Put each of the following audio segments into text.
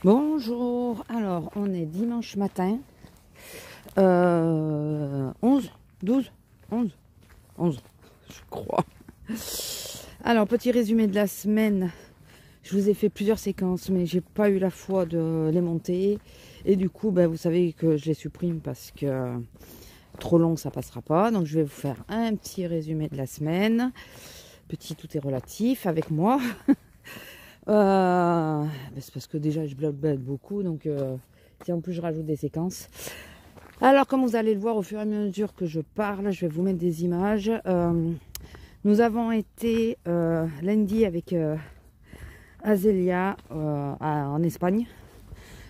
Bonjour, alors on est dimanche matin, 11, 12, 11, 11, je crois. Alors petit résumé de la semaine, je vous ai fait plusieurs séquences mais j'ai pas eu la foi de les monter et du coup vous savez que je les supprime parce que trop long ça passera pas, donc je vais vous faire un petit résumé de la semaine, petit tout est relatif avec moi. C'est parce que déjà je blablate beaucoup, donc si en plus je rajoute des séquences. Alors comme vous allez le voir au fur et à mesure que je parle, je vais vous mettre des images. Nous avons été lundi avec Azélia en Espagne.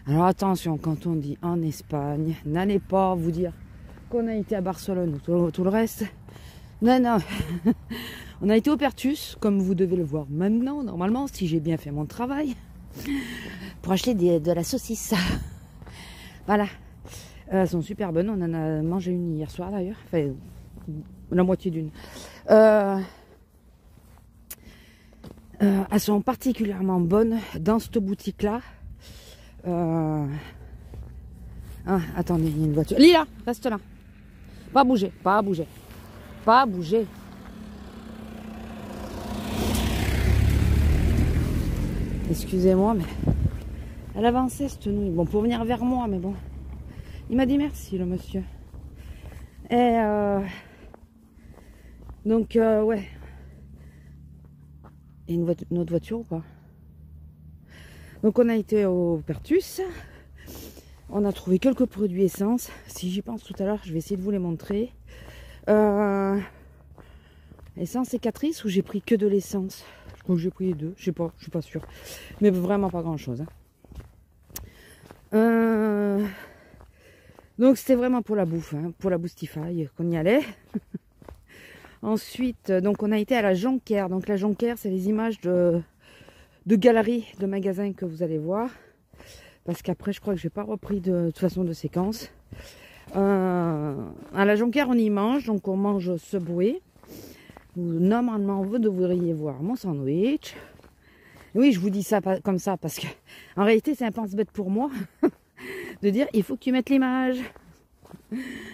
Alors attention, quand on dit en Espagne, n'allez pas vous dire qu'on a été à Barcelone ou tout le reste. Non, non. On a été au Pertus, comme vous devez le voir maintenant, normalement, si j'ai bien fait mon travail, pour acheter de la saucisse. Voilà. Elles sont super bonnes. On en a mangé une hier soir d'ailleurs. Enfin, la moitié d'une. Elles sont particulièrement bonnes dans cette boutique-là. Ah, attendez, il y a une voiture. Lila, reste là. Pas bouger, pas bouger. Pas bouger. Excusez-moi, mais elle avançait cette nuit. Bon, pour venir vers moi, mais bon. Il m'a dit merci, le monsieur. Et donc, ouais. Et une autre voiture ou pas? Donc, on a été au Pertus. On a trouvé quelques produits essence. Si j'y pense tout à l'heure, je vais essayer de vous les montrer. Essence et Catrice, ou j'ai pris que de l'essence? Je crois que j'ai pris les deux, je sais pas, je suis pas sûre. Mais vraiment pas grand chose. Donc c'était vraiment pour la bouffe, pour la Boostify qu'on y allait. Ensuite, donc on a été à la Jonquière. Donc la Jonquière, c'est les images de galeries, de magasins que vous allez voir. Parce qu'après, je crois que j'ai pas repris de toute façon de séquence. À la Jonquière, on y mange, donc on mange Subway. Normalement, vous devriez voir mon sandwich. Oui, je vous dis ça comme ça parce que en réalité, c'est un pense-bête pour moi de dire il faut que tu mettes l'image.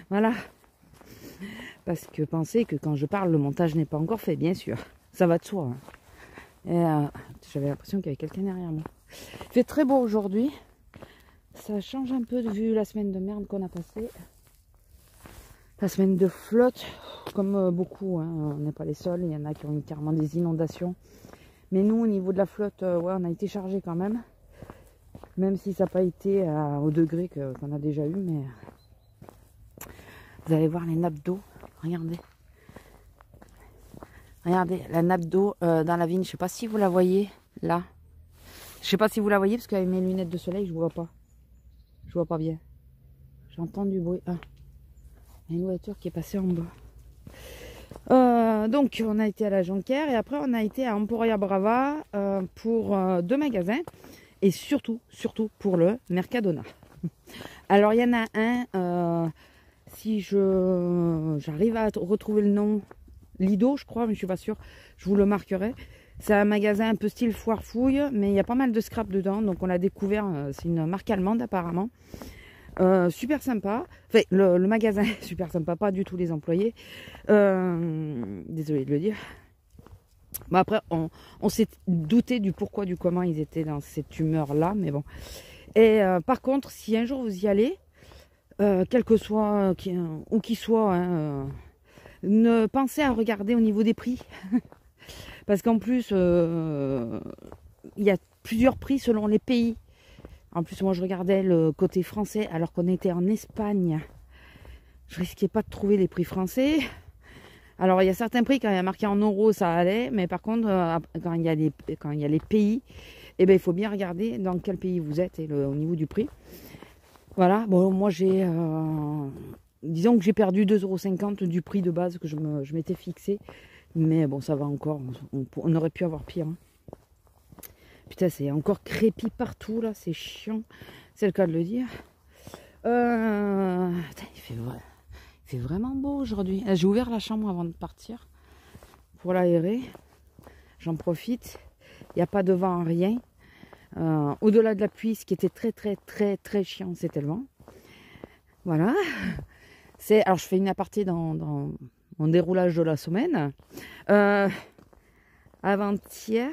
Voilà. Parce que pensez que quand je parle, le montage n'est pas encore fait, bien sûr. Ça va de soi. Et j'avais l'impression qu'il y avait quelqu'un derrière moi. Il fait très beau aujourd'hui. Ça change un peu de vue la semaine de merde qu'on a passée. La semaine de flotte, comme beaucoup, on n'est pas les seuls, il y en a qui ont eu carrément des inondations. Mais nous, au niveau de la flotte, ouais, on a été chargés quand même. Même si ça n'a pas été au degré qu'on a déjà eu, mais vous allez voir les nappes d'eau, regardez. Regardez, la nappe d'eau dans la vigne, je ne sais pas si vous la voyez, là. Je ne sais pas si vous la voyez, parce qu'avec mes lunettes de soleil, je ne vois pas. Je vois pas bien. J'entends du bruit. Ah. Il y a une voiture qui est passée en bas. Donc on a été à la Jonquière et après on a été à Emporia Brava pour 2 magasins et surtout pour le Mercadona. Alors il y en a un, si j'arrive à retrouver le nom, Lido je crois, mais je suis pas sûre, je vous le marquerai. C'est un magasin un peu style foire fouille, mais il y a pas mal de scrap dedans, donc on l'a découvert, c'est une marque allemande apparemment. Super sympa, enfin le magasin super sympa, pas du tout les employés, désolé de le dire. Bon, après on s'est douté du pourquoi du comment ils étaient dans cette humeur là, mais bon. Et par contre si un jour vous y allez, quel que soit où qu'il soit, ne pensez à regarder au niveau des prix parce qu'en plus il y a plusieurs prix selon les pays. En plus, moi, je regardais le côté français alors qu'on était en Espagne. Je risquais pas de trouver les prix français. Alors, il y a certains prix, quand il y a marqué en euros, ça allait. Mais par contre, quand il y a les pays, eh ben, il faut bien regarder dans quel pays vous êtes et au niveau du prix. Voilà. Bon, moi, disons que j'ai perdu 2,50 € du prix de base que je m'étais fixé. Mais bon, ça va encore. On aurait pu avoir pire. Putain, c'est encore crépi partout là, c'est chiant, c'est le cas de le dire. Il fait vraiment beau aujourd'hui. J'ai ouvert la chambre avant de partir pour l'aérer. J'en profite. Il n'y a pas de vent, rien. Au-delà de la pluie, ce qui était très très très très chiant, c'était le vent. Voilà. Alors je fais une aparté dans mon déroulage de la semaine. Avant-hier,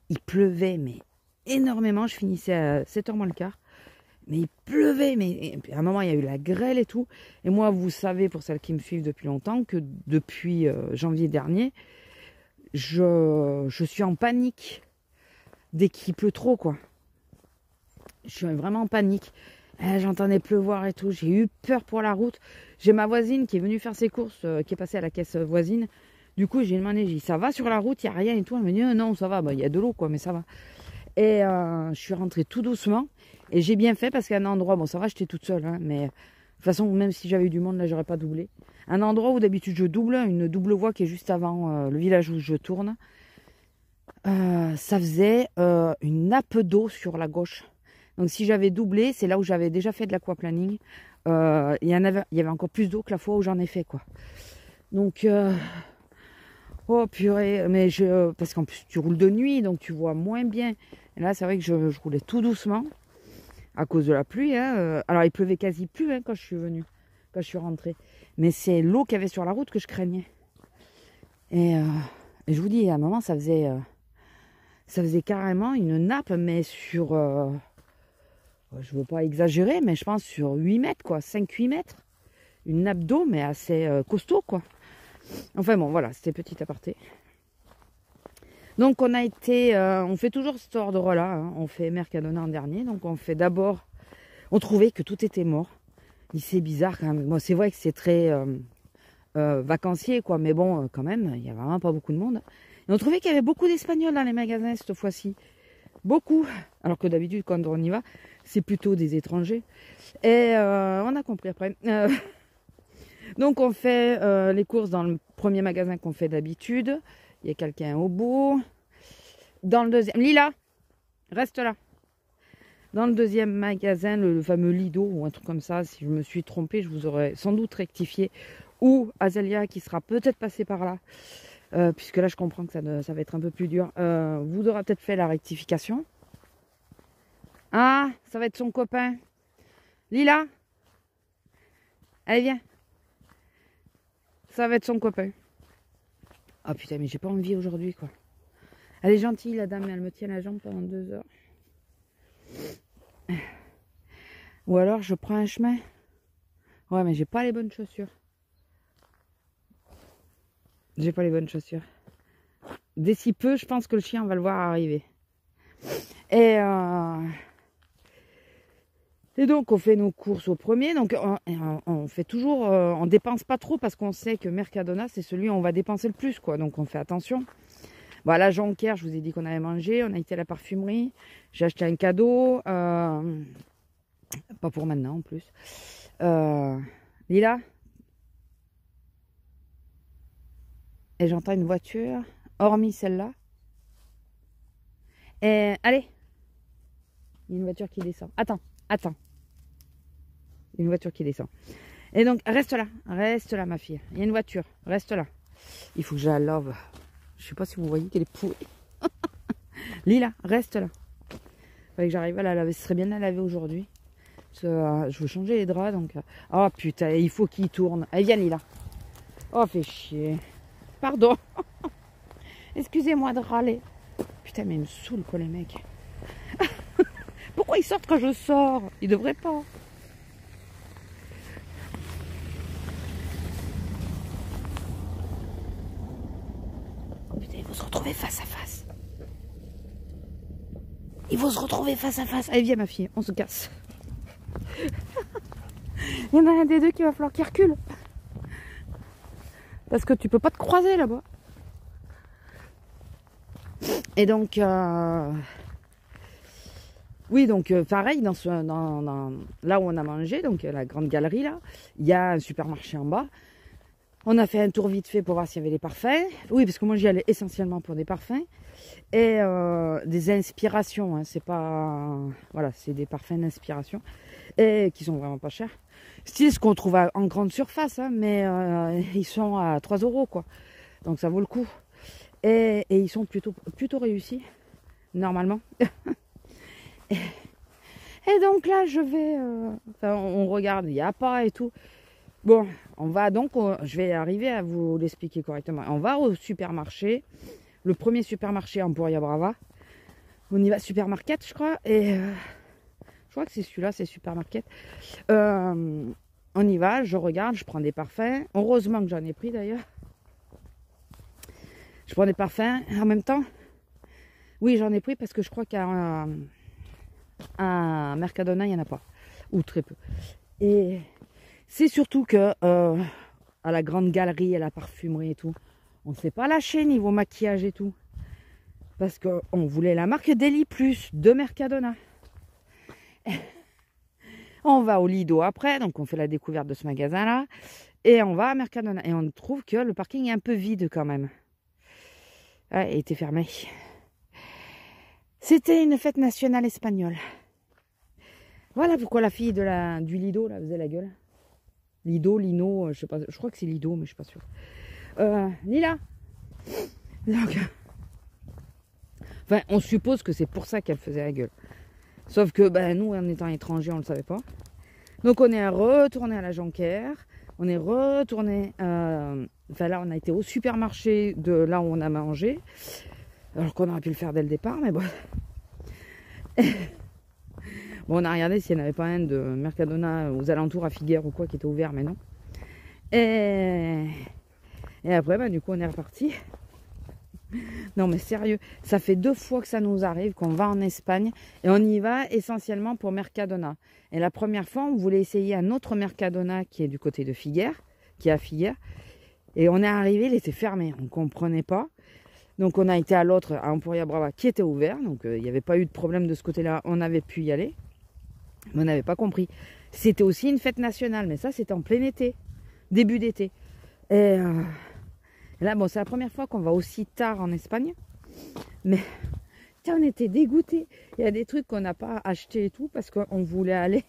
il pleuvait, mais énormément. Je finissais à 7h moins le quart. Mais il pleuvait, mais à un moment il y a eu la grêle et tout. Et moi, vous savez, pour celles qui me suivent depuis longtemps, que depuis janvier dernier, je suis en panique dès qu'il pleut trop, quoi. Je suis vraiment en panique. J'entendais pleuvoir et tout. J'ai eu peur pour la route. J'ai ma voisine qui est venue faire ses courses, qui est passée à la caisse voisine. Du coup, j'ai demandé, j'ai dit, ça va sur la route, il n'y a rien et tout. Elle me dit, non, ça va, il y a de l'eau, quoi, mais ça va. Et je suis rentrée tout doucement. Et j'ai bien fait parce qu'à un endroit, bon, ça va, j'étais toute seule, hein, mais de toute façon, même si j'avais eu du monde, là, j'aurais pas doublé. Un endroit où d'habitude je double, une double voie qui est juste avant le village où je tourne. Ça faisait une nappe d'eau sur la gauche. Donc si j'avais doublé, c'est là où j'avais déjà fait de l'aquaplaning. Il y avait encore plus d'eau que la fois où j'en ai fait, quoi. Donc, oh purée, mais parce qu'en plus tu roules de nuit, donc tu vois moins bien. Et là, c'est vrai que je roulais tout doucement à cause de la pluie. Hein. Alors il pleuvait quasi plus, hein, quand je suis venue, quand je suis rentrée. Mais c'est l'eau qu'il y avait sur la route que je craignais. Et je vous dis, à un moment, ça faisait carrément une nappe, mais sur, je ne veux pas exagérer, mais je pense sur 8 mètres, quoi, 5-8 mètres. Une nappe d'eau, mais assez costaud, quoi. Enfin bon, voilà, c'était petit aparté. Donc on a été, on fait toujours cet ordre-là, hein. On fait Mercadona en dernier, donc on fait d'abord, on trouvait que tout était mort. C'est bizarre quand même. Bon, c'est vrai que c'est très vacancier, quoi, mais bon, quand même, il n'y a vraiment pas beaucoup de monde. Et on trouvait qu'il y avait beaucoup d'Espagnols dans les magasins cette fois-ci. Beaucoup. Alors que d'habitude, quand on y va, c'est plutôt des étrangers. Et on a compris après. Donc on fait les courses dans le premier magasin qu'on fait d'habitude. Il y a quelqu'un au bout. Dans le deuxième... Lila, reste là. Dans le deuxième magasin, le fameux Lido ou un truc comme ça, si je me suis trompée, je vous aurais sans doute rectifié. Ou Azalea qui sera peut-être passée par là. Puisque là je comprends que ça va être un peu plus dur. Vous aurez peut-être fait la rectification. Ah, ça va être son copain. Lila, allez viens. Ça va être son copain. Ah putain, mais j'ai pas envie aujourd'hui, quoi. Elle est gentille, la dame, mais elle me tient la jambe pendant 2 heures. Ou alors je prends un chemin. Ouais, mais j'ai pas les bonnes chaussures. J'ai pas les bonnes chaussures. D'ici peu, je pense que le chien va le voir arriver. Et donc, on fait nos courses au premier. Donc, on fait toujours... on dépense pas trop parce qu'on sait que Mercadona, c'est celui où on va dépenser le plus, quoi. Donc, on fait attention. Bon, à la Jonquière, je vous ai dit qu'on allait manger. On a été à la parfumerie. J'ai acheté un cadeau. Pas pour maintenant, en plus. Lila. Et j'entends une voiture, hormis celle-là. Et allez. Il y a une voiture qui descend. Attends. Il y a une voiture qui descend. Et donc, reste là, ma fille. Il y a une voiture, reste là. Il faut que je la lave. Je sais pas si vous voyez qu'elle est pourrie. Lila, reste là. Il fallait que j'arrive à la laver. Ce serait bien de la laver aujourd'hui. Je veux changer les draps, donc... Oh putain, il faut qu'il tourne. Allez, viens, Lila. Oh, fais chier. Pardon. Excusez-moi de râler. Putain, mais ils me saoulent, quoi, les mecs. Pourquoi ils sortent quand je sors? Ils devraient pas. Oh putain, ils vont se retrouver face à face. Ils vont se retrouver face à face. Allez, viens, ma fille, on se casse. Il y en a un des deux qui va falloir qu'il recule. Parce que tu peux pas te croiser là-bas. Et donc... oui, donc pareil, là où on a mangé, donc la grande galerie là, il y a un supermarché en bas. On a fait un tour vite fait pour voir s'il y avait des parfums. Oui, parce que moi j'y allais essentiellement pour des parfums. Et des inspirations, hein, c'est pas... Voilà, c'est des parfums d'inspiration. Et qui sont vraiment pas chers. C'est ce qu'on trouve en grande surface, hein, mais ils sont à 3 €, quoi. Donc ça vaut le coup. Et ils sont plutôt réussis. normalement. Et donc là, je vais... enfin, on regarde, il n'y a pas et tout. Bon, on va donc... je vais arriver à vous l'expliquer correctement. On va au supermarché. Le premier supermarché Emporia Brava. On y va, supermarket, je crois. Et je crois que c'est celui-là, c'est supermarket. On y va, je regarde, je prends des parfums. Heureusement que j'en ai pris d'ailleurs. Je prends des parfums en même temps. Oui, j'en ai pris parce que je crois qu'à Mercadona, il n'y en a pas. Ou très peu. Et c'est surtout que à la grande galerie, à la parfumerie et tout, on ne s'est pas lâché niveau maquillage et tout. Parce qu'on voulait la marque Deli Plus de Mercadona. On va au Lido après, donc on fait la découverte de ce magasin-là. Et on va à Mercadona. Et on trouve que le parking est un peu vide quand même. Ouais, il était fermé. C'était une fête nationale espagnole. Voilà pourquoi la fille du Lido là, faisait la gueule. Lido, Lino, je sais pas, je crois que c'est Lido, mais je suis pas sûre. Lila. Donc, enfin, on suppose que c'est pour ça qu'elle faisait la gueule. Sauf que ben, nous, en étant étrangers, on ne le savait pas. Donc on est retourné à la Jonquière. On est retourné... enfin là, on a été au supermarché de là où on a mangé. Alors qu'on aurait pu le faire dès le départ, mais bon. Bon, on a regardé s'il n'y en avait pas un de Mercadona aux alentours à Figueres ou quoi qui était ouvert, mais non. Et après, ben, du coup, on est reparti. Non, mais sérieux, ça fait 2 fois que ça nous arrive qu'on va en Espagne et on y va essentiellement pour Mercadona. Et la première fois, on voulait essayer un autre Mercadona qui est du côté de Figueres, qui est à Figueres. Et on est arrivé, il était fermé, on ne comprenait pas. Donc on a été à l'autre, à Emporia Brava, qui était ouvert. Donc il n'y avait pas eu de problème de ce côté-là, on avait pu y aller. Mais on n'avait pas compris. C'était aussi une fête nationale, mais ça c'était en plein été, début d'été. Et là, bon, c'est la première fois qu'on va aussi tard en Espagne. Mais tiens, on était dégoûtés. Il y a des trucs qu'on n'a pas achetés et tout parce qu'on voulait aller.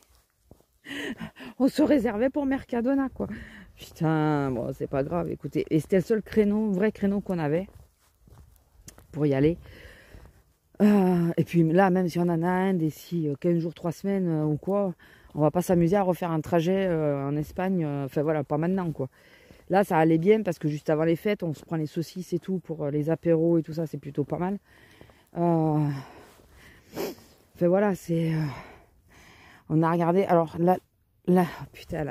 On se réservait pour Mercadona, quoi. Putain, bon, c'est pas grave, écoutez. Et c'était le seul créneau, vrai créneau qu'on avait pour y aller. Et puis là, même si on en a un d'ici 15 jours, 3 semaines ou quoi, on va pas s'amuser à refaire un trajet en Espagne. Enfin voilà, pas maintenant, quoi. Là, ça allait bien parce que juste avant les fêtes, on se prend les saucisses et tout pour les apéros et tout ça, c'est plutôt pas mal. Enfin voilà, c'est... on a regardé... Alors là... Putain,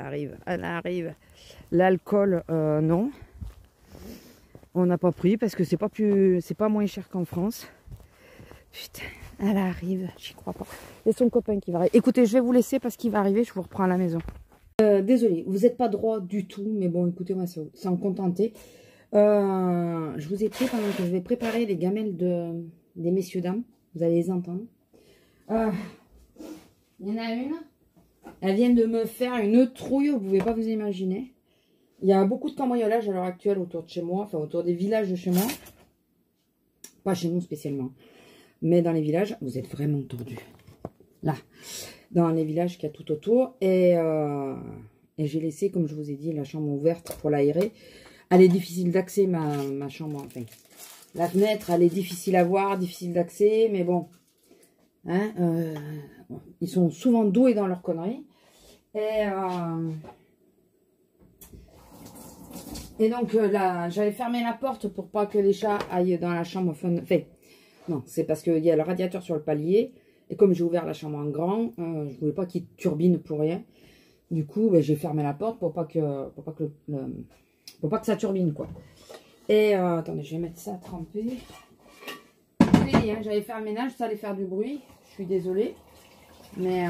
elle arrive. L'alcool, non. On n'a pas pris parce que c'est pas moins cher qu'en France. Putain, elle arrive, j'y crois pas. Et son copain qui va arriver. Écoutez, je vais vous laisser parce qu'il va arriver, je vous reprends à la maison. Désolée, vous n'êtes pas droit du tout, mais bon, écoutez, moi, c'est en contenter. Je vous ai pris pendant que je vais préparer les gamelles des messieurs dames. Vous allez les entendre. Il y en a une. Elle vient de me faire une trouille, vous ne pouvez pas vous imaginer. Il y a beaucoup de cambriolage à l'heure actuelle autour de chez moi, enfin autour des villages de chez moi. Pas chez nous spécialement, mais dans les villages, vous êtes vraiment tordus. Là. Dans les villages qu'il y a tout autour. Et j'ai laissé, comme je vous ai dit, la chambre ouverte pour l'aérer. Elle est difficile d'accès, ma chambre. Enfin, la fenêtre, elle est difficile à voir, difficile d'accès. Mais bon, hein, ils sont souvent doués dans leurs conneries. Et donc, là, j'avais fermé la porte pour pas que les chats aillent dans la chambre. Enfin, non, c'est parce qu'il y a le radiateur sur le palier. Et comme j'ai ouvert la chambre en grand, je voulais pas qu'il turbine pour rien. Du coup, ben, j'ai fermé la porte pour pas que ça turbine, quoi. Et attendez, je vais mettre ça à tremper. Je vous ai dit, hein, j'allais faire le ménage, ça allait faire du bruit. Je suis désolée. Mais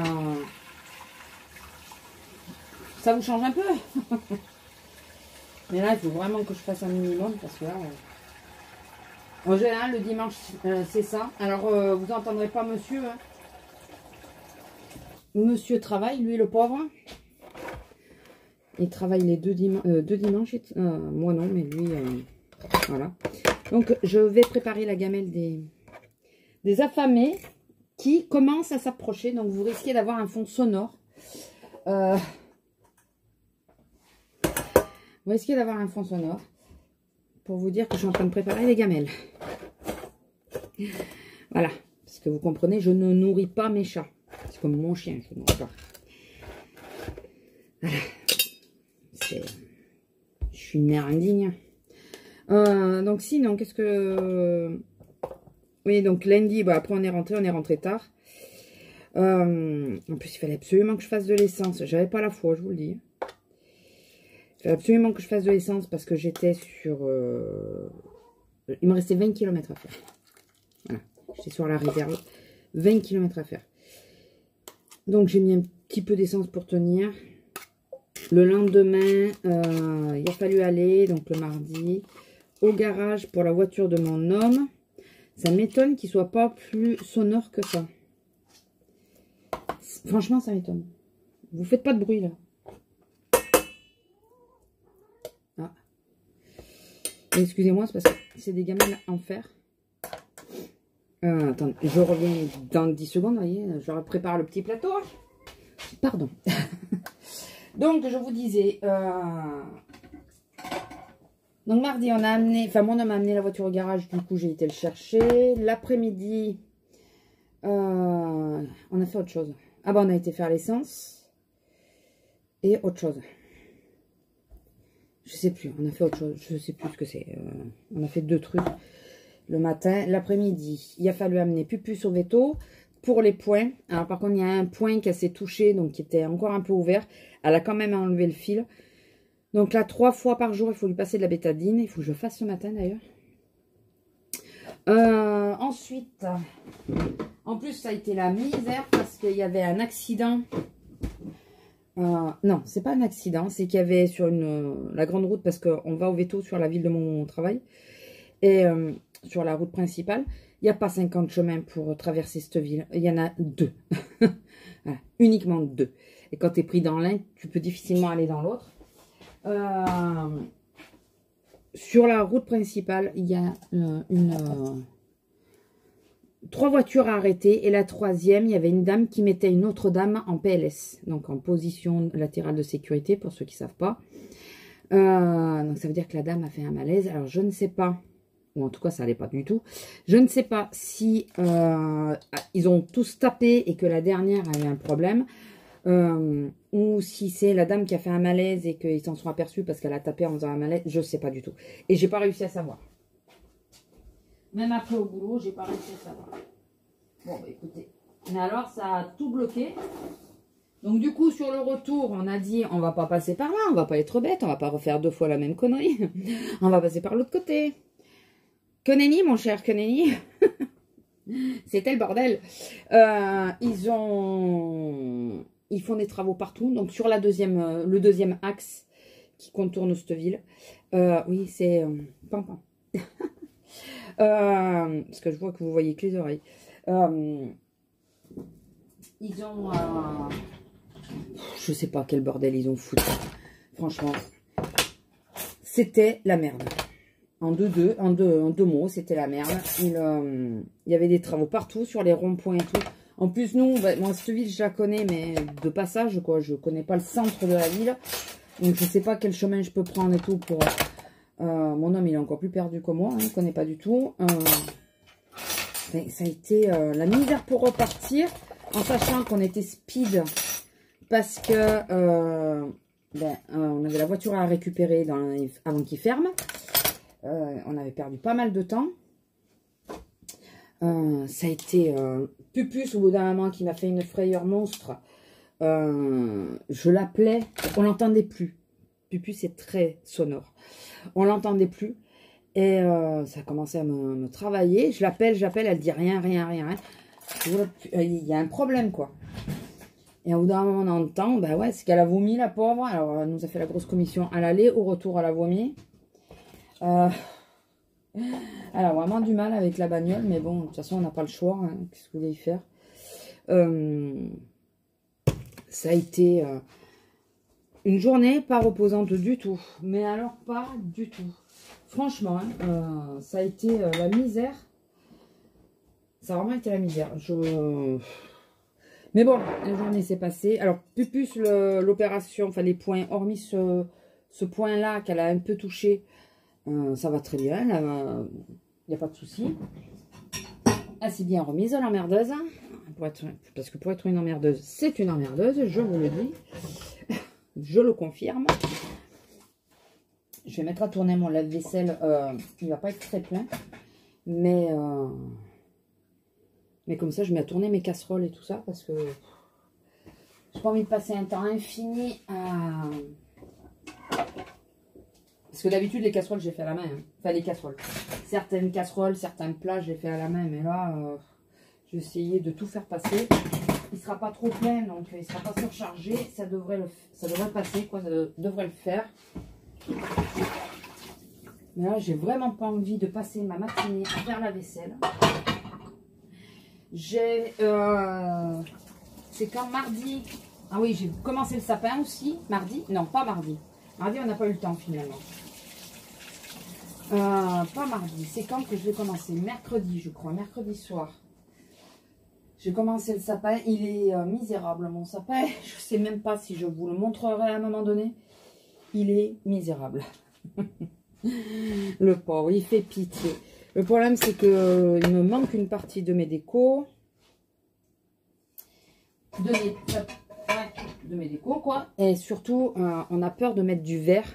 ça vous change un peu. Mais là, il faut vraiment que je fasse un minimum parce que là... En général, le dimanche, c'est ça. Alors, vous n'entendrez pas monsieur. Hein. Monsieur travaille, lui, le pauvre. Il travaille les deux dimanches. Moi, non, mais lui, voilà. Donc, je vais préparer la gamelle des affamés qui commencent à s'approcher. Donc, vous risquez d'avoir un fond sonore. Vous risquez d'avoir un fond sonore. Pour vous dire que je suis en train de préparer les gamelles. Voilà. Parce que vous comprenez, je ne nourris pas mes chats. C'est comme mon chien, je ne nourris pas. Voilà. Je suis une mère indigne. Donc sinon, qu'est-ce que... Oui, donc lundi, bah, après on est rentré tard. En plus, il fallait absolument que je fasse de l'essence. J'avais pas la foi, je vous le dis. Il fallait absolument que je fasse de l'essence parce que j'étais sur... Il me restait 20 km à faire. Voilà. J'étais sur la réserve. 20 km à faire. Donc, j'ai mis un petit peu d'essence pour tenir. Le lendemain, il a fallu aller, donc le mardi, au garage pour la voiture de mon homme. Ça m'étonne qu'il ne soit pas plus sonore que ça. Franchement, ça m'étonne. Vous faites pas de bruit, là. Ah. Excusez-moi, c'est parce que c'est des gamelles en fer. Attendez, je reviens dans 10 secondes, vous voyez. Je prépare le petit plateau. Pardon. Donc, je vous disais... Donc, mardi, on a amené... Enfin, mon homme a amené la voiture au garage. Du coup, j'ai été le chercher. L'après-midi, on a fait autre chose. Ah bah, on a été faire l'essence. Et autre chose. Je sais plus. On a fait autre chose. Je sais plus ce que c'est. On a fait 2 trucs le matin. L'après-midi, il a fallu amener Pupus au veto pour les points. Alors, par contre, il y a un point qui s'est touché, donc qui était encore un peu ouvert. Elle a quand même enlevé le fil. Donc là, 3 fois par jour, il faut lui passer de la bétadine. Il faut que je le fasse ce matin, d'ailleurs. Ensuite, en plus, ça a été la misère parce qu'il y avait un accident. Non, c'est pas un accident. C'est qu'il y avait sur la grande route, parce qu'on va au veto sur la ville de mon travail. Et sur la route principale, il n'y a pas 50 chemins pour traverser cette ville. Il y en a 2. Voilà, uniquement 2. Et quand tu es pris dans l'un, tu peux difficilement aller dans l'autre. Sur la route principale, il y a 3 voitures à arrêter. Et la 3e, il y avait une dame qui mettait une autre dame en PLS. Donc en position latérale de sécurité, pour ceux qui ne savent pas. Donc ça veut dire que la dame a fait un malaise. Alors je ne sais pas, ou en tout cas ça n'allait pas du tout. Je ne sais pas si ils ont tous tapé et que la dernière a eu un problème. Ou si c'est la dame qui a fait un malaise et qu'ils s'en sont aperçus parce qu'elle a tapé en faisant un malaise, je sais pas du tout. Et j'ai pas réussi à savoir. Même après au boulot, j'ai pas réussi à savoir. Bon, bah, écoutez. Mais alors, ça a tout bloqué. Donc du coup, sur le retour, on a dit, on va pas passer par là, on va pas être bête, on va pas refaire 2 fois la même connerie. On va passer par l'autre côté. Que nenni, mon cher, que nenni. C'était le bordel. Ils font des travaux partout. Donc, sur le 2e axe qui contourne cette ville. Oui, c'est Pampan. Parce que je vois que vous voyez que les oreilles. Ils ont... je sais pas quel bordel ils ont foutu. Franchement, c'était la merde. En deux mots, c'était la merde. Il y avait des travaux partout sur les ronds-points et tout. En plus, nous, moi, cette ville, je la connais, mais de passage, quoi. Je connais pas le centre de la ville. Donc, je sais pas quel chemin je peux prendre et tout pour... mon homme, il est encore plus perdu que moi. Hein, il connaît pas du tout. Ça a été la misère pour repartir. En sachant qu'on était speed. Parce que... on avait la voiture à récupérer avant qu'il ferme. On avait perdu pas mal de temps. Ça a été Pupus au bout d'un moment qui m'a fait une frayeur monstre. Je l'appelais, on l'entendait plus. Pupus est très sonore. On l'entendait plus. Et ça a commencé à me travailler. Je l'appelle, elle dit rien. Il y a un problème, quoi. Et au bout d'un moment, on entend, bah ouais, c'est qu'elle a vomi, la pauvre. Alors, elle nous a fait la grosse commission à l'aller. Au retour, elle a vomi. Elle a vraiment du mal avec la bagnole, mais bon, de toute façon, on n'a pas le choix. Hein. Qu'est-ce que vous voulez y faire? Ça a été une journée pas reposante du tout. Mais alors, pas du tout. Franchement, hein, ça a été la misère. Ça a vraiment été la misère. Mais bon, la journée s'est passée. Alors, Pupus, l'opération, enfin les points, hormis ce point-là qu'elle a un peu touché, ça va très bien. Il n'y a pas de souci. assez bien remise à l'emmerdeuse. Parce que pour être une emmerdeuse, c'est une emmerdeuse, je vous le dis. Je le confirme. Je vais mettre à tourner mon lave-vaisselle. Il va pas être très plein. Mais comme ça, je mets à tourner mes casseroles et tout ça. Parce que j'ai pas envie de passer un temps infini à... Parce que d'habitude, les casseroles, j'ai fait à la main. Hein. Enfin, les casseroles. Certaines casseroles, certains plats, je les fais à la main. Mais là, j'ai essayé de tout faire passer. Il ne sera pas trop plein, donc il ne sera pas surchargé. Ça devrait passer, quoi. Ça devrait le faire. Mais là, j'ai vraiment pas envie de passer ma matinée à faire la vaisselle. C'est quand mardi. Ah oui, j'ai commencé le sapin aussi. Mardi. Non, pas mardi. Mardi, on n'a pas eu le temps finalement. Pas mardi. C'est quand que je vais commencer? Mercredi, je crois. Mercredi soir. J'ai commencé le sapin. Il est misérable, mon sapin. Je ne sais même pas si je vous le montrerai à un moment donné. Il est misérable. Le pauvre, il fait pitié. Le problème, c'est que il me manque une partie de mes décos. De mes décos, quoi. Et surtout, on a peur de mettre du verre.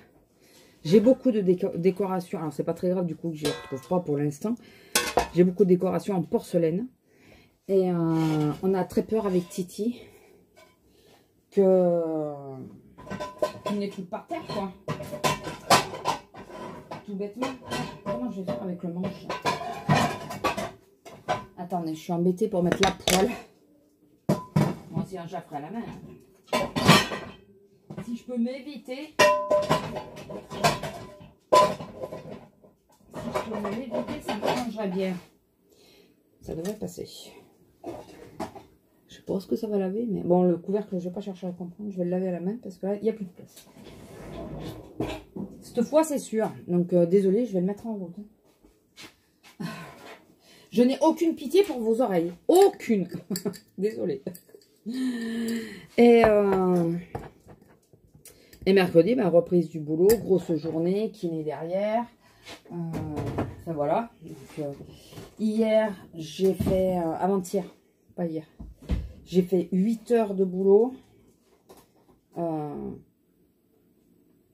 J'ai beaucoup de décorations. Alors, c'est pas très grave, du coup, que je ne les retrouve pas pour l'instant. J'ai beaucoup de décorations en porcelaine. Et on a très peur avec Titi qu'il n'ait tout par terre, quoi. Tout bêtement. Comment je vais faire avec le manche? Attendez, je suis embêtée pour mettre la poêle. Moi aussi, je la ferai à la main. Si je peux m'éviter... ça m'arrangerait bien. Ça devrait passer. Je pense que ça va laver, mais bon, le couvercle, je vais pas chercher à comprendre. Je vais le laver à la main parce que là, il n'y a plus de place. Cette fois, c'est sûr. Donc, désolé, je vais le mettre en route. Je n'ai aucune pitié pour vos oreilles. Aucune. Désolée. Et mercredi, bah, reprise du boulot. Grosse journée, kiné derrière. Enfin, voilà. Donc, hier, j'ai fait... avant-hier, pas hier. J'ai fait 8 heures de boulot.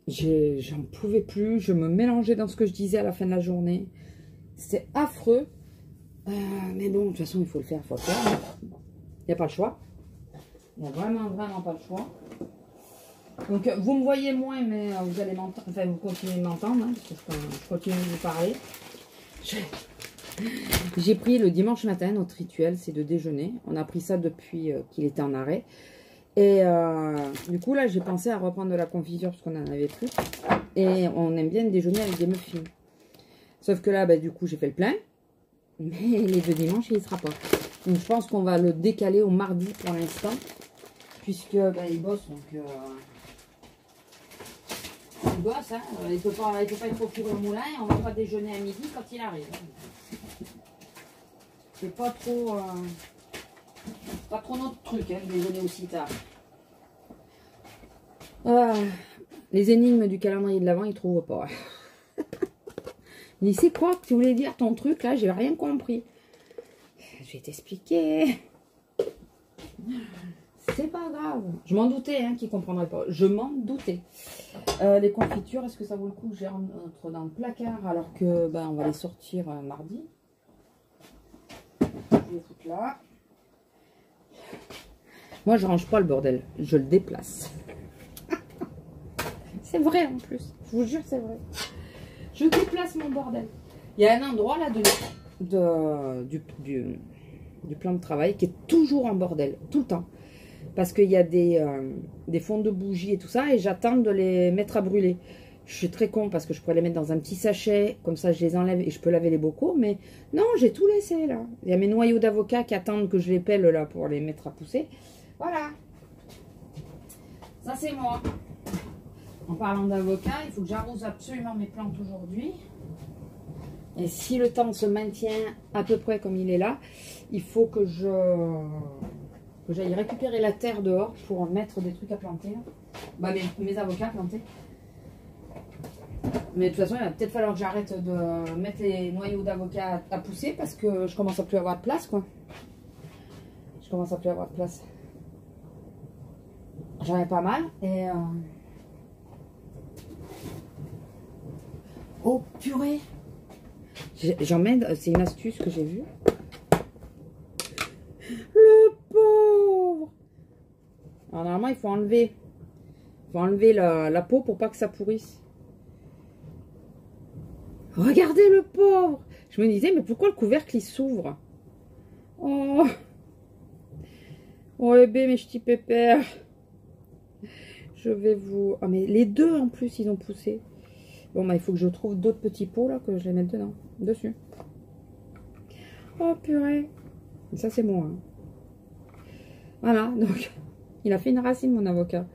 J'en pouvais plus. Je me mélangeais dans ce que je disais à la fin de la journée. C'était affreux. Mais bon, de toute façon, il faut le faire. Il faut le faire. Il n'y a pas le choix. Il n'y a vraiment pas le choix. Donc, vous me voyez moins, mais vous allez m'entendre. Enfin, vous continuez de m'entendre. Hein, parce que je continue de vous parler. J'ai pris le dimanche matin, notre rituel, c'est de déjeuner. On a pris ça depuis qu'il était en arrêt. Et du coup, là, j'ai pensé à reprendre de la confiture parce qu'on en avait plus. Et on aime bien déjeuner avec des muffins. Sauf que là, bah, du coup, j'ai fait le plein. Mais les deux dimanches, il ne sera pas. Donc, je pense qu'on va le décaler au mardi pour l'instant. Puisque bah, il bosse. Donc, il bosse. Hein. Il ne peut pas être au four au moulin. On ne va pas déjeuner à midi quand il arrive. C'est pas trop notre truc, hein, de déjeuner aussi tard. Les énigmes du calendrier de l'Avent, ils ne trouvent pas. Il dit, c'est quoi que tu voulais dire ton truc là? J'ai rien compris. Je vais t'expliquer. C'est pas grave. Je m'en doutais hein, qu'ils ne comprendraient pas. Je m'en doutais. Les confitures, est-ce que ça vaut le coup que je les rentre dans le placard alors que ben, on va les sortir mardi? Je vais foutre là. Moi, je range pas le bordel. Je le déplace. C'est vrai en plus. Je vous jure, c'est vrai. Je déplace mon bordel. Il y a un endroit là du plan de travail qui est toujours en bordel. Tout le temps. Parce qu'il y a des fonds de bougies et tout ça. Et j'attends de les mettre à brûler. Je suis très con parce que je pourrais les mettre dans un petit sachet. Comme ça, je les enlève et je peux laver les bocaux. Mais non, j'ai tout laissé là. Il y a mes noyaux d'avocat qui attendent que je les pèle là pour les mettre à pousser. Voilà. Ça, c'est moi. En parlant d'avocat, il faut que j'arrose absolument mes plantes aujourd'hui. Et si le temps se maintient à peu près comme il est là, il faut que j'aille récupérer la terre dehors pour mettre des trucs à planter. Bah, mes avocats plantés. Mais de toute façon, il va peut-être falloir que j'arrête de mettre les noyaux d'avocat à pousser parce que je commence à plus avoir de place, quoi. Je commence à plus avoir de place. J'en ai pas mal et... Oh purée! J'emmène, c'est une astuce que j'ai vue. Le pauvre! Alors normalement, il faut enlever la peau pour pas que ça pourrisse. Regardez le pauvre! Je me disais, mais pourquoi le couvercle il s'ouvre? Oh! Oh bébé, mes petits pépères! Je vais vous... Ah mais les deux en plus, ils ont poussé. Bon bah il faut que je trouve d'autres petits pots là, que je les mette dedans, dessus. Oh purée! Ça c'est moi. Hein. Voilà, donc il a fait une racine mon avocat.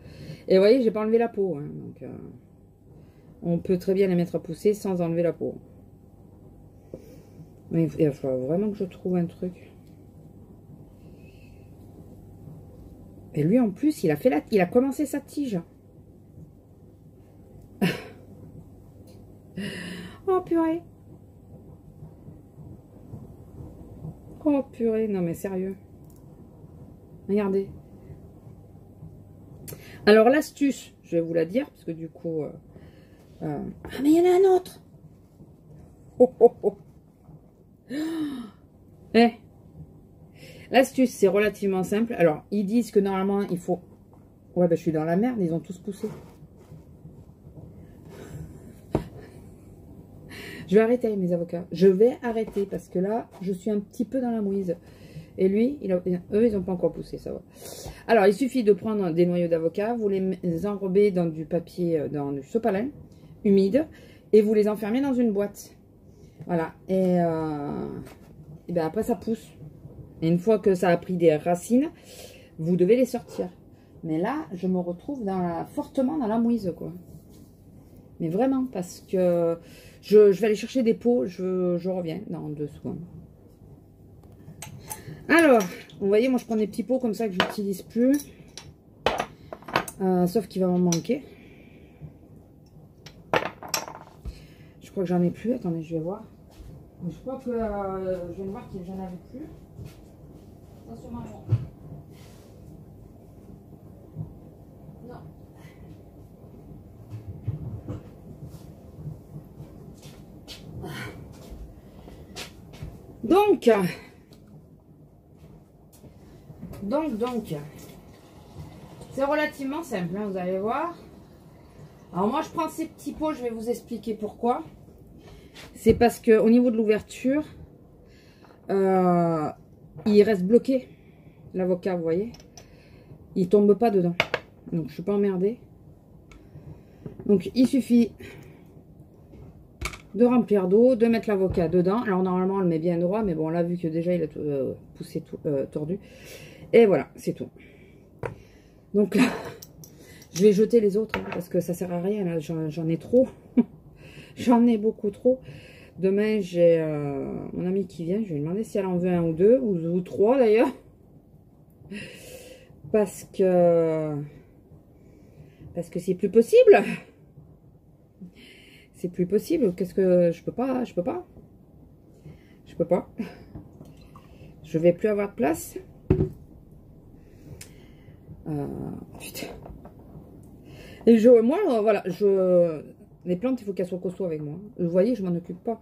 Et vous voyez, j'ai pas enlevé la peau. Hein, donc on peut très bien les mettre à pousser sans enlever la peau. Mais il va falloir vraiment que je trouve un truc. Et lui en plus, il a commencé sa tige. Oh purée. Oh purée, non mais sérieux. Regardez. Alors l'astuce, je vais vous la dire, parce que du coup... Ah mais il y en a un autre. Oh oh oh. Eh. L'astuce, c'est relativement simple. Alors, ils disent que normalement, il faut... Ouais, ben je suis dans la merde, ils ont tous poussé. Je vais arrêter mes avocats. Je vais arrêter parce que là, je suis un petit peu dans la mouise. Et lui, eux, ils n'ont pas encore poussé, ça va. Alors, il suffit de prendre des noyaux d'avocat, vous les enrobez dans du papier, dans du sopalin humide, et vous les enfermez dans une boîte. Voilà. Et ben après, ça pousse. Et une fois que ça a pris des racines, vous devez les sortir. Mais là, je me retrouve fortement dans la mouise, quoi. Mais vraiment, parce que je vais aller chercher des pots, je reviens dans 2 secondes. Alors, vous voyez, moi je prends des petits pots comme ça que je n'utilise plus. Sauf qu'il va m'en manquer. Je crois que j'en ai plus. Attendez, je vais voir. Je crois que je viens de voir que j'en avais plus. Attention, maman. Non. Donc, c'est relativement simple, hein, vous allez voir. Alors moi, je prends ces petits pots, je vais vous expliquer pourquoi. C'est parce que au niveau de l'ouverture, il reste bloqué, l'avocat, vous voyez. Il tombe pas dedans. Donc, je suis pas emmerdée. Donc, il suffit de remplir d'eau, de mettre l'avocat dedans. Alors normalement on le met bien droit, mais bon là vu que déjà il a poussé tout, tordu. Et voilà, c'est tout. Donc là, je vais jeter les autres hein, parce que ça sert à rien, là j'en ai trop. J'en ai beaucoup trop. Demain j'ai mon amie qui vient, je vais lui demander si elle en veut 1 ou 2, ou 3 d'ailleurs. Parce que c'est plus possible. C'est plus possible. Qu'est-ce que... Je peux pas. Je vais plus avoir de place. Putain. Et moi, voilà, les plantes, il faut qu'elles soient costauds avec moi. Vous voyez, je m'en occupe pas.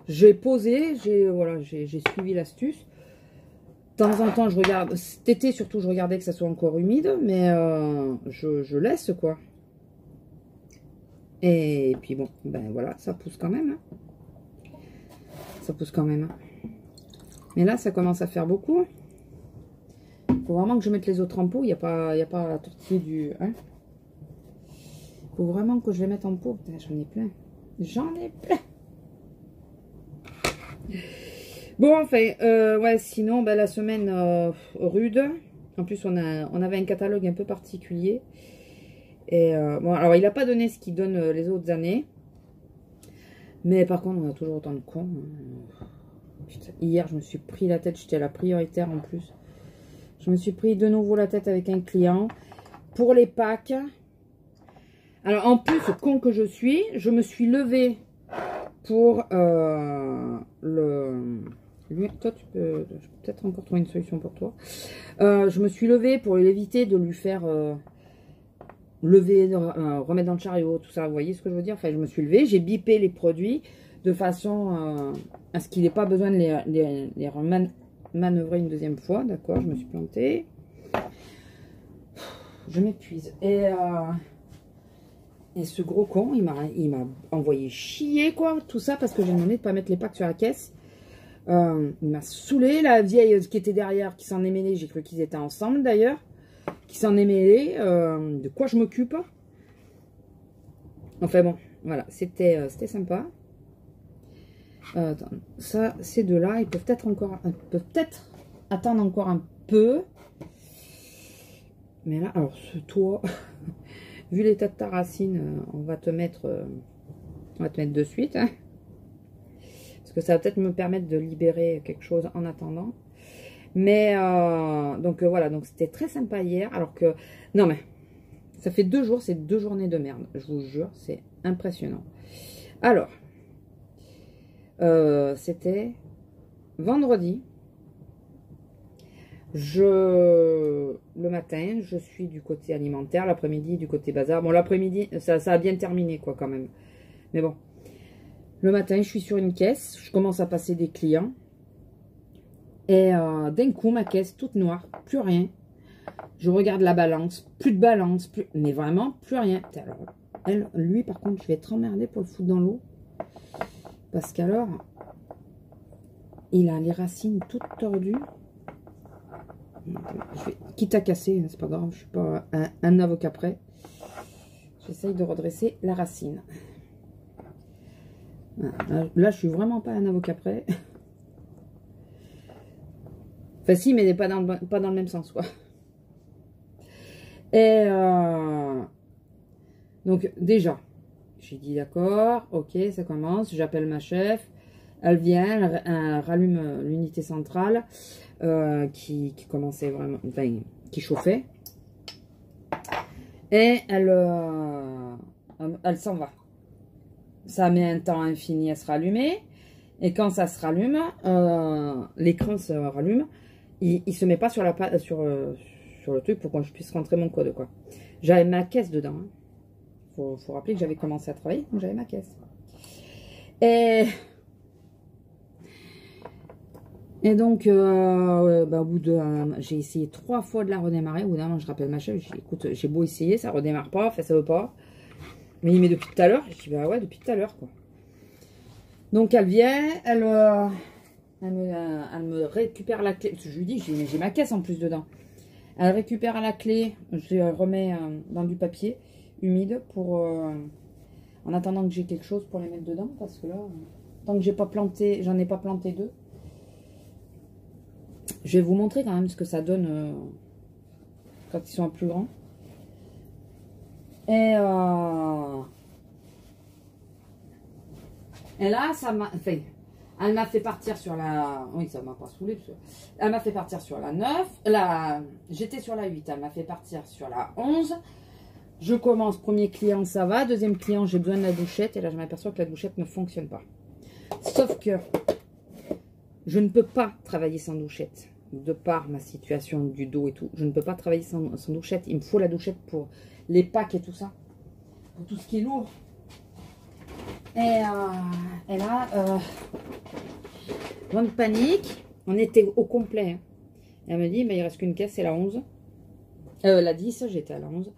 J'ai posé, j'ai suivi l'astuce. De temps en temps, je regarde. Cet été, surtout, je regardais que ça soit encore humide, mais je laisse, quoi. Et puis bon, ben voilà, ça pousse quand même. Hein. Ça pousse quand même. Hein. Mais là, ça commence à faire beaucoup. Il faut vraiment que je mette les autres en pot. Il n'y a pas la tortille du... Hein. Il faut vraiment que je les mette en pot. J'en ai plein. J'en ai plein. Bon, enfin, ouais, sinon, ben, la semaine rude. En plus, on avait un catalogue un peu particulier. Et bon, alors il n'a pas donné ce qu'il donne les autres années. Mais par contre, on a toujours autant de cons. Putain, hier, je me suis pris la tête. J'étais à la prioritaire en plus. Je me suis pris de nouveau la tête avec un client. Pour les packs. Alors, en plus, con que je me suis levée pour Lui, toi, tu peux... Je peux peut-être encore trouver une solution pour toi. Je me suis levée pour éviter de lui faire lever, remettre dans le chariot, tout ça. Vous voyez ce que je veux dire? Enfin, je me suis levée, j'ai bipé les produits de façon à ce qu'il n'ait pas besoin de les manœuvrer une deuxième fois. D'accord, je me suis plantée. Je m'épuise. Et ce gros con, il m'a envoyé chier, quoi. Tout ça parce que j'ai demandé de ne pas mettre les packs sur la caisse. Il m'a saoulé. La vieille qui était derrière, qui s'en est mêlée, j'ai cru qu'ils étaient ensemble d'ailleurs. Qui s'en est mêlée. De quoi je m'occupe? Enfin bon, voilà, c'était sympa. Attends, ça, ces deux-là, ils peuvent peut-être attendre encore un peu. Mais là, alors ce toit, vu l'état de ta racine, on va te mettre de suite. Hein, parce que ça va peut-être me permettre de libérer quelque chose en attendant. Mais, donc voilà, donc c'était très sympa hier. Alors que, non mais, ça fait 2 jours, c'est 2 journées de merde. Je vous jure, c'est impressionnant. Alors, c'était vendredi. Le matin, je suis du côté alimentaire, l'après-midi du côté bazar. Bon, l'après-midi, ça a bien terminé, quoi, quand même. Mais bon, le matin, je suis sur une caisse, je commence à passer des clients. Et d'un coup, ma caisse toute noire, plus rien. Je regarde la balance, plus de balance, mais vraiment, plus rien. Alors, lui, par contre, je vais être emmerdée pour le foutre dans l'eau. Parce qu'alors, il a les racines toutes tordues. Quitte à casser, c'est pas grave, je suis pas un avocat près. J'essaye de redresser la racine. Là, je suis vraiment pas un avocat près. Enfin, si, mais pas dans le même sens, quoi. Et donc, déjà, j'ai dit d'accord, ok, ça commence. J'appelle ma chef. Elle vient, elle rallume l'unité centrale qui commençait vraiment, enfin, qui chauffait. Et elle s'en va. Ça met un temps infini à se rallumer. Et quand ça se rallume, l'écran se rallume. Il se met pas sur le truc pour que je puisse rentrer mon code, quoi. J'avais ma caisse dedans. Hein. Faut rappeler que j'avais commencé à travailler, donc j'avais ma caisse. Et donc, au bout de... j'ai essayé 3 fois de la redémarrer. Au bout d'un moment, je rappelle ma chef. Je dis, écoute, j'ai beau essayer, ça redémarre pas, enfin, ça veut pas. Mais il met depuis tout à l'heure. Je dis, bah ouais, depuis tout à l'heure, quoi. Donc, elle vient, elle me récupère la clé. Je lui dis, j'ai ma caisse en plus dedans. Elle récupère la clé, je la remets dans du papier humide pour... en attendant que j'ai quelque chose pour les mettre dedans. Parce que là, tant que j'en ai pas planté 2. Je vais vous montrer quand même ce que ça donne quand ils sont plus grands. Et là, ça m'a... Enfin, elle m'a fait partir sur la... Oui, ça m'a pas saoulé. Elle m'a fait partir sur la 9. J'étais sur la 8. Elle m'a fait partir sur la 11. Je commence. Premier client, ça va. Deuxième client, j'ai besoin de la douchette. Et là, je m'aperçois que la douchette ne fonctionne pas. Sauf que je ne peux pas travailler sans douchette. De par ma situation du dos et tout. Je ne peux pas travailler sans douchette. Il me faut la douchette pour les packs et tout ça. Pour tout ce qui est lourd. Et là, grande panique. On était au complet. Hein. Elle me dit, mais il reste qu'une caisse, c'est la 11. La 10, j'étais à la 11.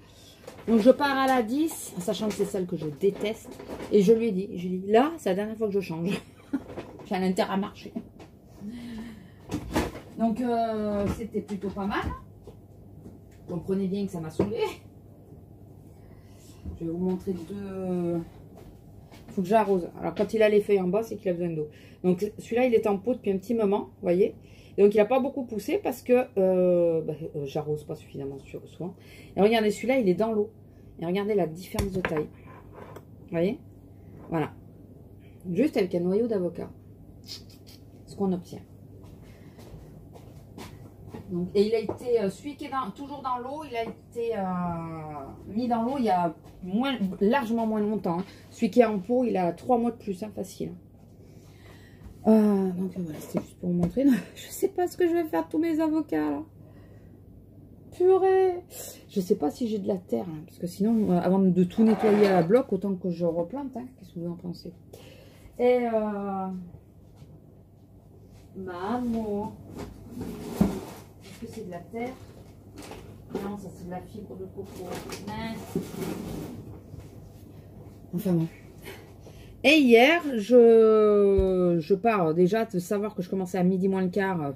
Donc je pars à la 10, sachant que c'est celle que je déteste. Et je lui ai dit, là, c'est la dernière fois que je change. J'ai un intérêt à marcher. Donc c'était plutôt pas mal. Comprenez bien que ça m'a saoulé. Je vais vous montrer 2... Faut que j'arrose. Alors quand il a les feuilles en bas, c'est qu'il a besoin d'eau. Donc celui-là, il est en pot depuis un petit moment, vous voyez. Et donc il n'a pas beaucoup poussé parce que j'arrose pas suffisamment souvent. Et regardez, celui-là, il est dans l'eau. Et regardez la différence de taille. Vous voyez? Voilà. Juste avec un noyau d'avocat. Ce qu'on obtient. Donc, et il a été, celui qui est toujours dans l'eau, il a été mis dans l'eau il y a largement moins longtemps. Hein. Celui qui est en pot, il a 3 mois de plus, hein, facile. Donc voilà, c'était juste pour vous montrer. Je sais pas ce que je vais faire de tous mes avocats là. Purée. Je sais pas si j'ai de la terre, hein, parce que sinon, avant de tout nettoyer à la bloc, autant que je replante. Hein. Qu'est-ce que vous en pensez? Et maman, est-ce que c'est de la terre? Non, ça c'est de la fibre de coco. Mince. Enfin bon. Et hier, je pars déjà de savoir que je commençais à midi moins le quart.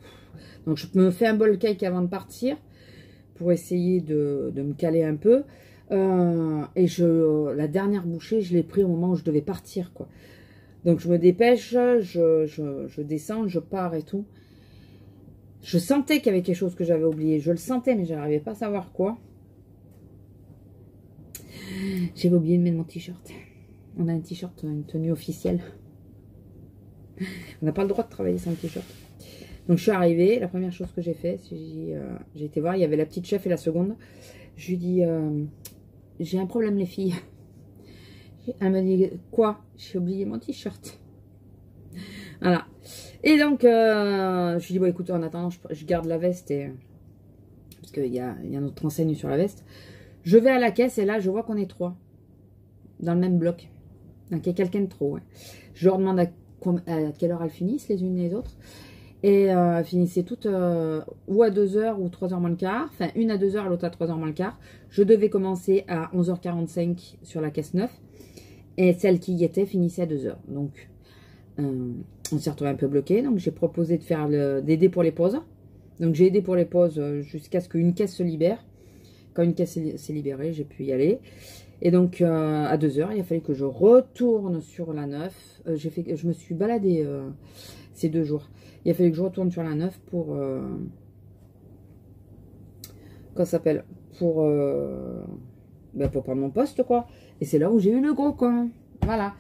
Donc je me fais un bol cake avant de partir pour essayer de me caler un peu. Et la dernière bouchée, je l'ai pris au moment où je devais partir, quoi. Donc je me dépêche, je descends, je pars et tout. Je sentais qu'il y avait quelque chose que j'avais oublié. Je le sentais, mais je n'arrivais pas à savoir quoi. J'avais oublié de mettre mon t-shirt. On a un t-shirt, une tenue officielle. On n'a pas le droit de travailler sans t-shirt. Donc je suis arrivée, la première chose que j'ai fait, j'ai été voir, il y avait la petite chef et la seconde. Je lui dis, j'ai un problème les filles. Elle m'a dit, quoi? J'ai oublié mon t-shirt. Voilà. Et donc, je lui dis, bon écoute, en attendant, je garde la veste, parce qu'il y a notre enseigne sur la veste. Je vais à la caisse et là, je vois qu'on est 3 dans le même bloc. Donc, il y a quelqu'un de trop. Ouais. Je leur demande à quelle heure elles finissent, les unes et les autres. Et elles finissaient toutes ou à 2h ou 3h moins le quart. Enfin, une à 2h, l'autre à 3h moins le quart. Je devais commencer à 11h45 sur la caisse 9. Et celle qui y était finissait à 2h. Donc, on s'est retrouvé un peu bloqué. Donc, j'ai proposé de faire d'aider pour les pauses. Donc, j'ai aidé pour les pauses jusqu'à ce qu'une caisse se libère. Quand une caisse s'est libérée, j'ai pu y aller. Et donc, à 2h, il a fallu que je retourne sur la 9. Je me suis baladée ces 2 jours. Il a fallu que je retourne sur la 9 pour... Comment ça s'appelle? Pour prendre mon poste, quoi. Et c'est là où j'ai eu le gros con. Voilà.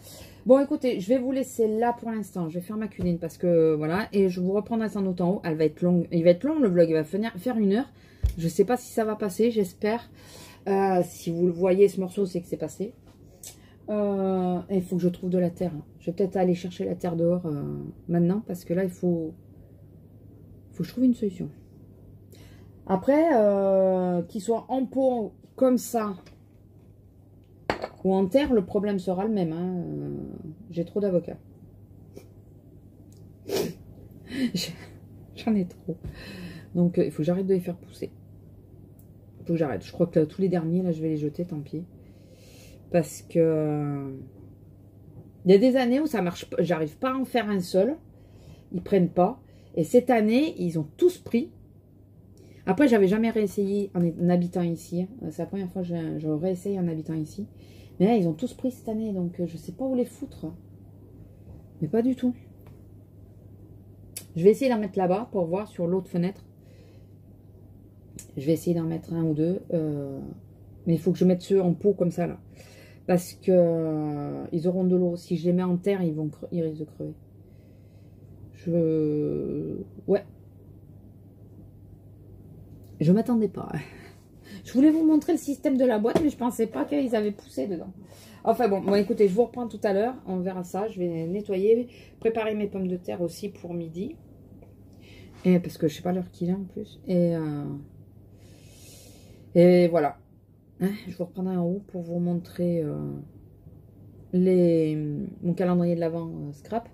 Bon, écoutez, je vais vous laisser là pour l'instant. Je vais faire ma cuisine parce que, voilà. Et je vous reprendrai sans doute en haut. Elle va être longue. Il va être long, le vlog. Il va faire 1 heure. Je ne sais pas si ça va passer, j'espère. Si vous le voyez, ce morceau, c'est que c'est passé. Il faut que je trouve de la terre. Je vais peut-être aller chercher la terre dehors maintenant. Parce que là, il faut que je trouve une solution. Après, qu'il soit en pot comme ça ou en terre, le problème sera le même. Hein. J'ai trop d'avocats. J'en ai trop. Donc, il faut que j'arrête de les faire pousser. Il faut que j'arrête. Je crois que tous les derniers, là, je vais les jeter, tant pis. Parce que... il y a des années où ça marche pas. J'arrive pas à en faire un seul. Ils prennent pas. Et cette année, ils ont tous pris. Après, j'avais jamais réessayé en habitant ici. C'est la première fois que je réessaye en habitant ici. Mais là, ils ont tous pris cette année. Donc, je sais pas où les foutre. Mais pas du tout. Je vais essayer d'en mettre là-bas pour voir sur l'autre fenêtre. Je vais essayer d'en mettre 1 ou 2. Mais il faut que je mette ceux en pot comme ça, là. Parce que ils auront de l'eau. Si je les mets en terre, ils risquent de crever. Ouais. Je m'attendais pas. Je voulais vous montrer le système de la boîte, mais je pensais pas qu'ils avaient poussé dedans. Enfin bon, écoutez, je vous reprends tout à l'heure. On verra ça. Je vais nettoyer, préparer mes pommes de terre aussi pour midi. Et parce que je sais pas l'heure qu'il est en plus. Et voilà. Hein, je vous reprendrai en haut pour vous montrer mon calendrier de l'Avent scrap.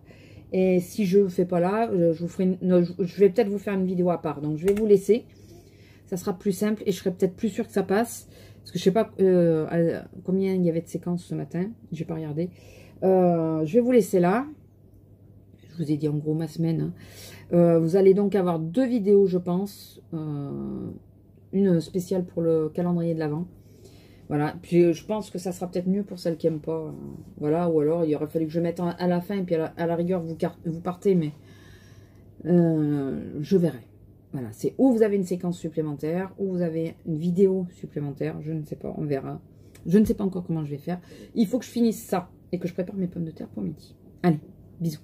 Et si je ne fais pas là, je vais peut-être vous faire une vidéo à part. Donc je vais vous laisser. Ça sera plus simple et je serai peut-être plus sûre que ça passe. Parce que je sais pas combien il y avait de séquences ce matin. Je n'ai pas regardé. Je vais vous laisser là. Je vous ai dit en gros ma semaine. Vous allez donc avoir 2 vidéos, je pense. Une spéciale pour le calendrier de l'Avent. Voilà. Puis je pense que ça sera peut-être mieux pour celles qui n'aiment pas. Voilà. Ou alors il aurait fallu que je mette à la fin. Et puis à la rigueur, vous partez. Mais je verrai. Voilà, c'est où vous avez une séquence supplémentaire, ou vous avez une vidéo supplémentaire, je ne sais pas, on verra. Je ne sais pas encore comment je vais faire. Il faut que je finisse ça et que je prépare mes pommes de terre pour midi. Allez, bisous.